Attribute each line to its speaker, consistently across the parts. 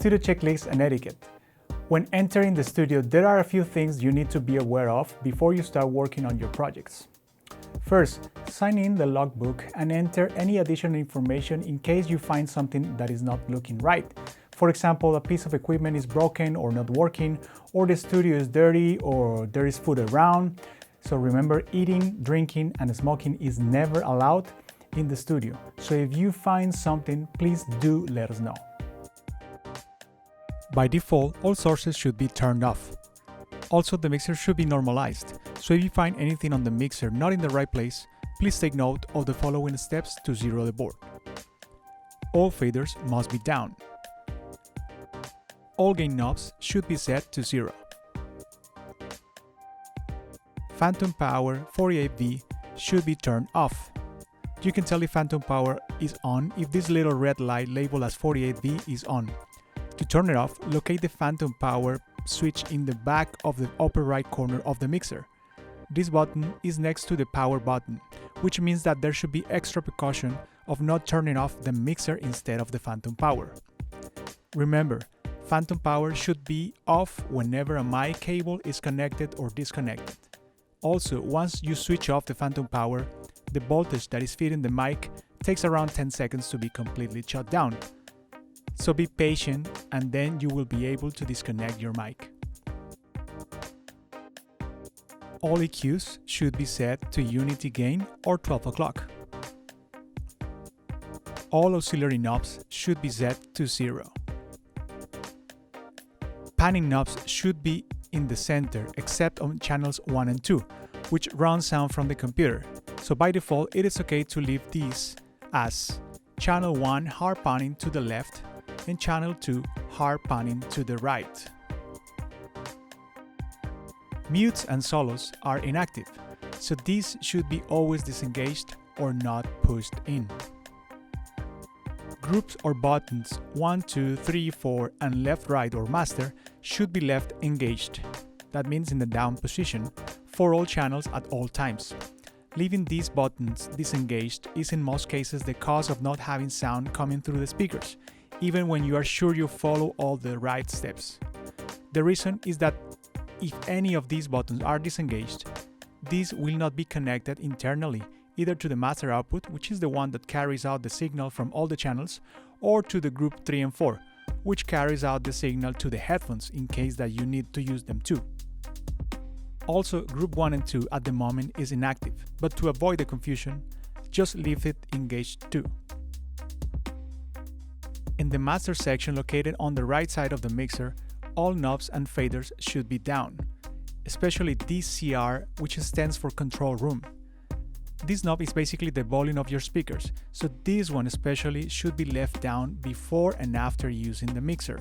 Speaker 1: Studio checklist and etiquette. When entering the studio, there are a few things you need to be aware of before you start working on your projects. First, sign in the logbook and enter any additional information in case you find something that is not looking right. For example, a piece of equipment is broken or not working, or the studio is dirty, or there is food around. So remember, eating, drinking, and smoking is never allowed in the studio. So if you find something, please do let us know. By default, all sources should be turned off. Also, the mixer should be normalized. So if you find anything on the mixer not in the right place, please take note of the following steps to zero the board. All faders must be down. All gain knobs should be set to 0. Phantom power 48V should be turned off. You can tell if phantom power is on if this little red light labeled as 48V is on. To turn it off, locate the phantom power switch in the back of the upper right corner of the mixer. This button is next to the power button, which means that there should be extra precaution of not turning off the mixer instead of the phantom power. Remember, phantom power should be off whenever a mic cable is connected or disconnected. Also, once you switch off the phantom power, the voltage that is feeding the mic takes around 10 seconds to be completely shut down. So be patient and then you will be able to disconnect your mic. All EQs should be set to unity gain or 12 o'clock. All auxiliary knobs should be set to 0. Panning knobs should be in the center except on channels 1 and 2, which run sound from the computer. So by default, it is okay to leave these as channel 1 hard panning to the left and channel 2 hard panning to the right. Mutes and solos are inactive, so these should be always disengaged or not pushed in. Groups or buttons 1, 2, 3, 4 and left, right or master should be left engaged. That means in the down position for all channels at all times. Leaving these buttons disengaged is in most cases the cause of not having sound coming through the speakers, even when you are sure you follow all the right steps. The reason is that if any of these buttons are disengaged, these will not be connected internally, either to the master output, which is the one that carries out the signal from all the channels, or to the group 3 and 4, which carries out the signal to the headphones in case that you need to use them too. Also, group 1 and 2 at the moment is inactive, but to avoid the confusion, just leave it engaged too. In the master section located on the right side of the mixer, all knobs and faders should be down, especially DCR, which stands for control room. This knob is basically the volume of your speakers, so this one especially should be left down before and after using the mixer.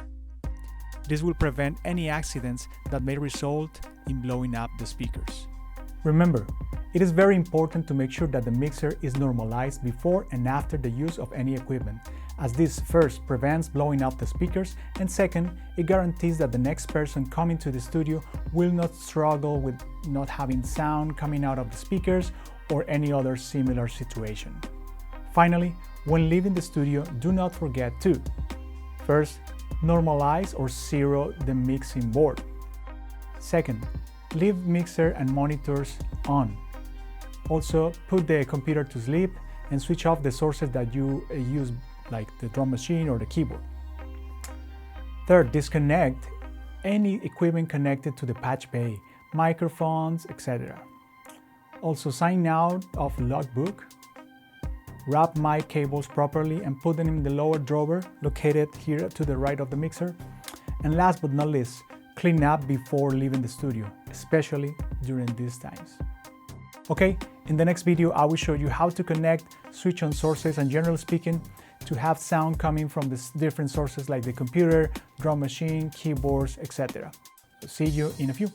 Speaker 1: This will prevent any accidents that may result in blowing up the speakers. Remember, it is very important to make sure that the mixer is normalized before and after the use of any equipment, as this first prevents blowing up the speakers, and second, it guarantees that the next person coming to the studio will not struggle with not having sound coming out of the speakers or any other similar situation. Finally, when leaving the studio, do not forget to: first, normalize or zero the mixing board. Second, leave mixer and monitors on. Also, put the computer to sleep and switch off the sources that you use, like the drum machine or the keyboard. Third, disconnect any equipment connected to the patch bay, microphones, etc. Also, sign out of logbook. Wrap mic cables properly and put them in the lower drawer located here to the right of the mixer. And last but not least, clean up before leaving the studio, especially during these times. Okay, in the next video I will show you how to connect, switch on sources, and generally speaking, to have sound coming from the different sources like the computer, drum machine, keyboards, etc. See you in a few.